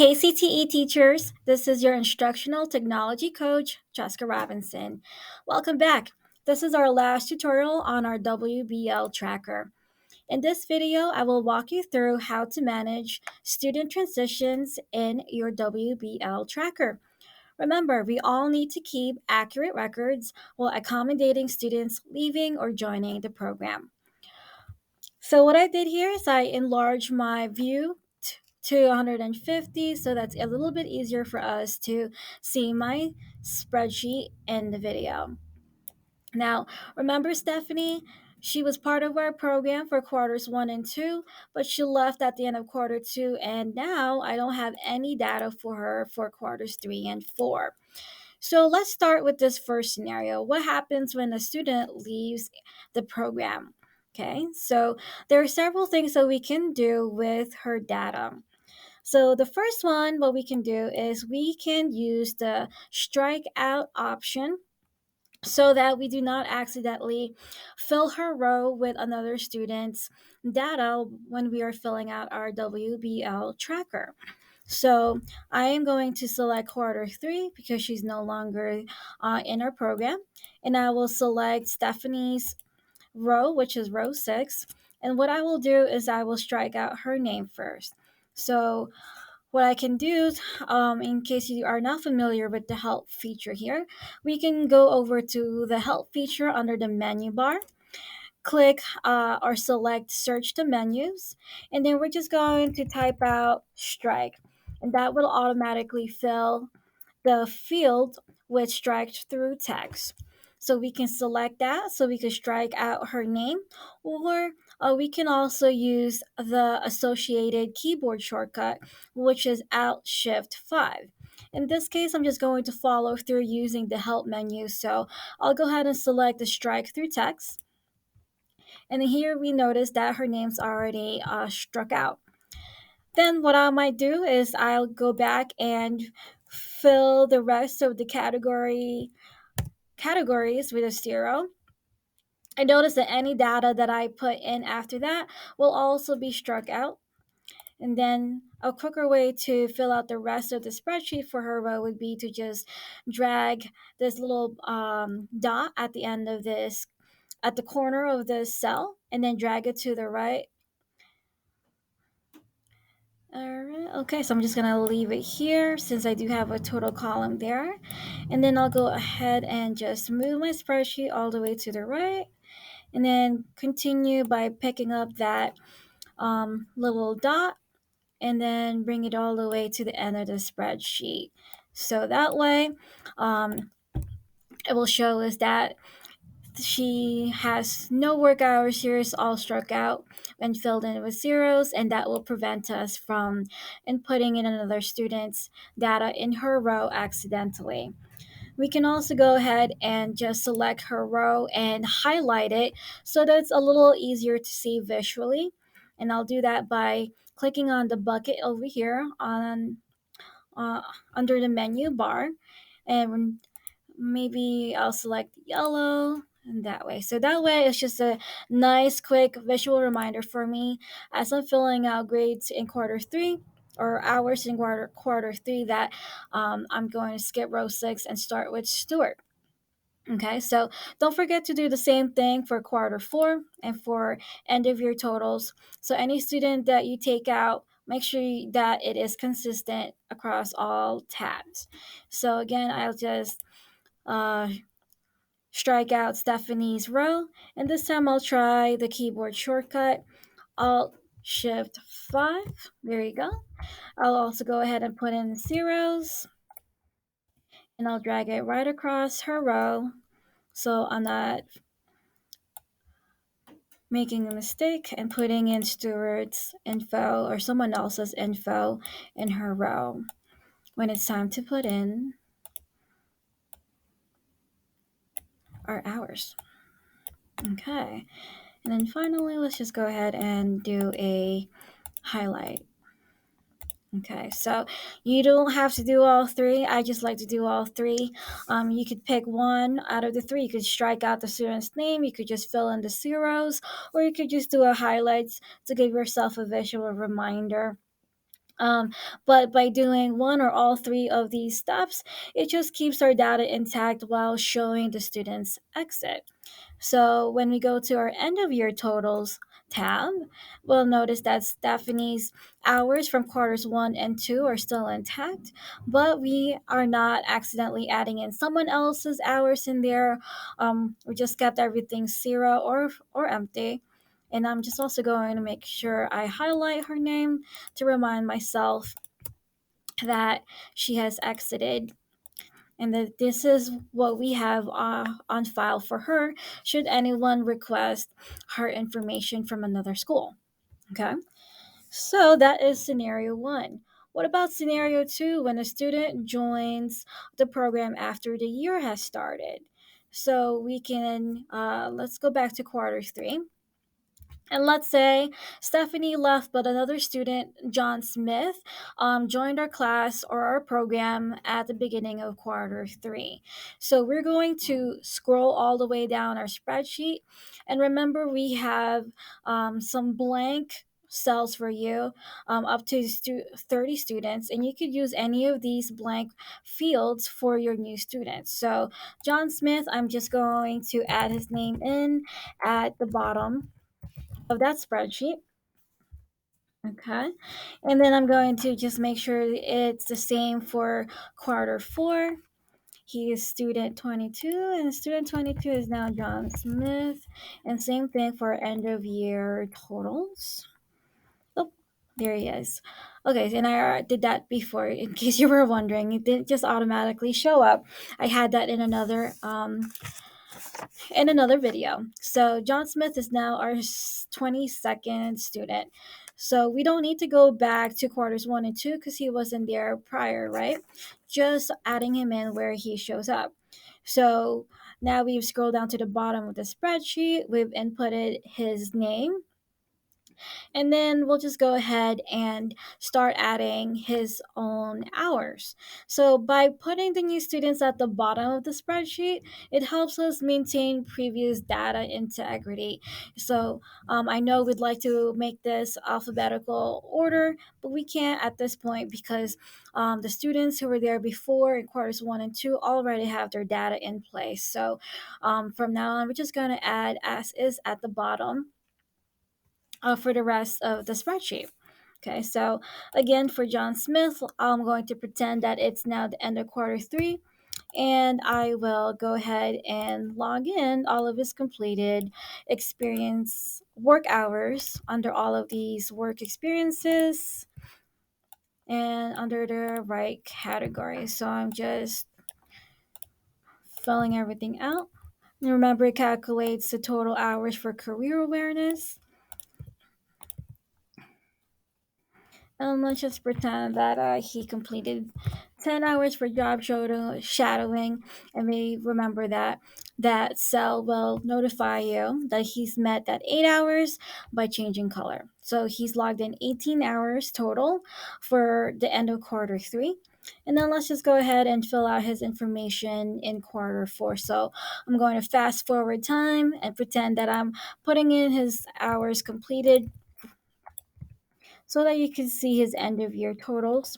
Hey CTE teachers, this is your instructional technology coach, Jessica Robinson. Welcome back. This is our last tutorial on our WBL tracker. In this video, I will walk you through how to manage student transitions in your WBL tracker. Remember, we all need to keep accurate records while accommodating students leaving or joining the program. So what I did here is I enlarged my view to 150, so that's a little bit easier for us to see my spreadsheet in the video. Now, remember Stephanie? She was part of our program for quarters one and two, but she left at the end of quarter two, and now I don't have any data for her for quarters three and four. So let's start with this first scenario. What happens when a student leaves the program? Okay, so there are several things that we can do with her data. So the first one, what we can do is we can use the strike out option so that we do not accidentally fill her row with another student's data when we are filling out our WBL tracker. So I am going to select quarter three because she's no longer in our program. And I will select Stephanie's row, which is row six. And what I will do is I will strike out her name first. So what I can do, in case you are not familiar with the help feature here, we can go over to the help feature under the menu bar, click or select search the menus, and then we're just going to type out strike, and that will automatically fill the field with strike through text. So we can select that so we can strike out her name, or we can also use the associated keyboard shortcut, which is Alt Shift 5. In this case, I'm just going to follow through using the help menu. So I'll go ahead and select the strike through text. And here we notice that her name's already struck out. Then what I might do is I'll go back and fill the rest of the categories with a zero. I notice that any data that I put in after that will also be struck out. And then a quicker way to fill out the rest of the spreadsheet for her row would be to just drag this little dot at the end of this, at the corner of this cell, and then drag it to the right. All right. Okay, so I'm just gonna leave it here since I do have a total column there. And then I'll go ahead and just move my spreadsheet all the way to the right. And then continue by picking up that little dot and then bring it all the way to the end of the spreadsheet. So that way, um, it will show us that she has no work hours here, is all struck out and filled in with zeros, and that will prevent us from inputting in another student's data in her row accidentally. We can also go ahead and just select her row and highlight it so that it's a little easier to see visually. And I'll do that by clicking on the bucket over here on uh, under the menu bar, and maybe I'll select yellow and that way. So that way it's just a nice quick visual reminder for me as I'm filling out grades in quarter three or hours in quarter three that I'm going to skip row six and start with Stuart. Okay, so don't forget to do the same thing for quarter four and for end of year totals. So any student that you take out, make sure that it is consistent across all tabs. So again, I'll just uh, strike out Stephanie's row, and this time I'll try the keyboard shortcut Alt Shift 5. There you go. I'll also go ahead and put in zeros, and I'll drag it right across her row so I'm not making a mistake and putting in Stuart's info or someone else's info in her row when it's time to put in our hours. Okay. And then finally, let's just go ahead and do a highlight. Okay, so you don't have to do all three. I just like to do all three. You could pick one out of the three. You could strike out the student's name. You could just fill in the zeros, or you could just do a highlights to give yourself a visual reminder Um, but by doing one or all three of these steps, it just keeps our data intact while showing the student's exit. So when we go to our end of year totals tab, we'll notice that Stephanie's hours from quarters one and two are still intact, but we are not accidentally adding in someone else's hours in there. We just kept everything zero or empty. And I'm just also going to make sure I highlight her name to remind myself that she has exited and that this is what we have on file for her should anyone request her information from another school. Okay, so that is scenario one. What about scenario two when a student joins the program after the year has started? So we can, let's go back to quarter three. And let's say Stephanie left, but another student, John Smith, joined our class or our program at the beginning of quarter three. So we're going to scroll all the way down our spreadsheet. And remember, we have some blank cells for you, up to 30 students, and you could use any of these blank fields for your new students. So John Smith, I'm just going to add his name in at the bottom of that spreadsheet. Okay. And then I'm going to just make sure it's the same for quarter four. He is student 22, and student 22 is now John Smith. And same thing for end of year totals. Oh, there he is. Okay, and I did that before in case you were wondering. It didn't just automatically show up. I had that in another video. So John Smith is now our 22nd student. So we don't need to go back to quarters one and two because he wasn't there prior, right? Just adding him in where he shows up. So now we've scrolled down to the bottom of the spreadsheet. We've inputted his name, and then we'll just go ahead and start adding his own hours. So by putting the new students at the bottom of the spreadsheet, it helps us maintain previous data integrity. So I know we'd like to make this alphabetical order, but we can't at this point because the students who were there before in quarters one and two already have their data in place. So from now on, we're just going to add as is at the bottom for the rest of the spreadsheet. Okay, so again, for John Smith, I'm going to pretend that it's now the end of quarter three, and I will go ahead and log in all of his completed experience work hours under all of these work experiences and under the right category. So I'm just filling everything out. And remember, it calculates the total hours for career awareness. Let's just pretend that he completed 10 hours for job shadowing, and we remember that that cell will notify you that he's met that 8 hours by changing color. So he's logged in 18 hours total for the end of quarter three. And then let's just go ahead and fill out his information in quarter four. So I'm going to fast forward time and pretend that I'm putting in his hours completed so that you can see his end of year totals.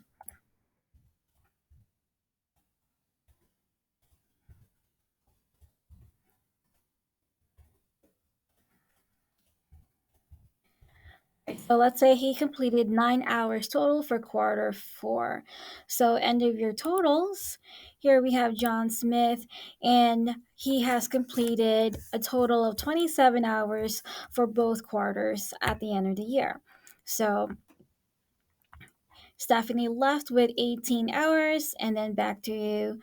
So let's say he completed 9 hours total for quarter four. So end of year totals. Here we have John Smith, and he has completed a total of 27 hours for both quarters at the end of the year. So Stephanie left with 18 hours, and then back to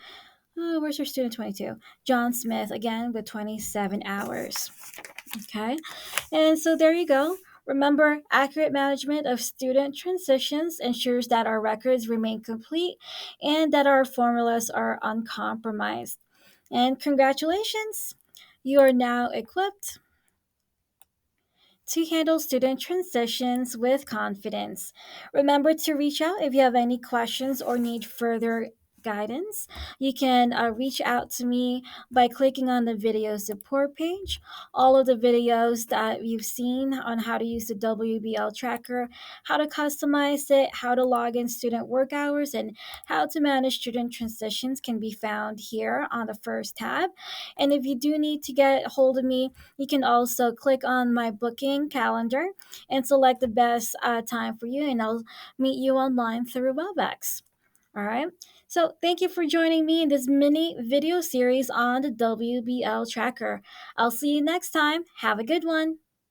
where's your student 22? John Smith again with 27 hours. Okay. And so there you go. Remember, accurate management of student transitions ensures that our records remain complete and that our formulas are uncompromised. And congratulations! You are now equipped to handle student transitions with confidence. Remember to reach out if you have any questions or need further guidance, you can reach out to me by clicking on the video support page. All of the videos that you've seen on how to use the WBL tracker, how to customize it, how to log in student work hours, and how to manage student transitions can be found here on the first tab. And if you do need to get hold of me, you can also click on my booking calendar and select the best time for you, and I'll meet you online through WebEx. All right. So, thank you for joining me in this mini video series on the WBL tracker. I'll see you next time. Have a good one.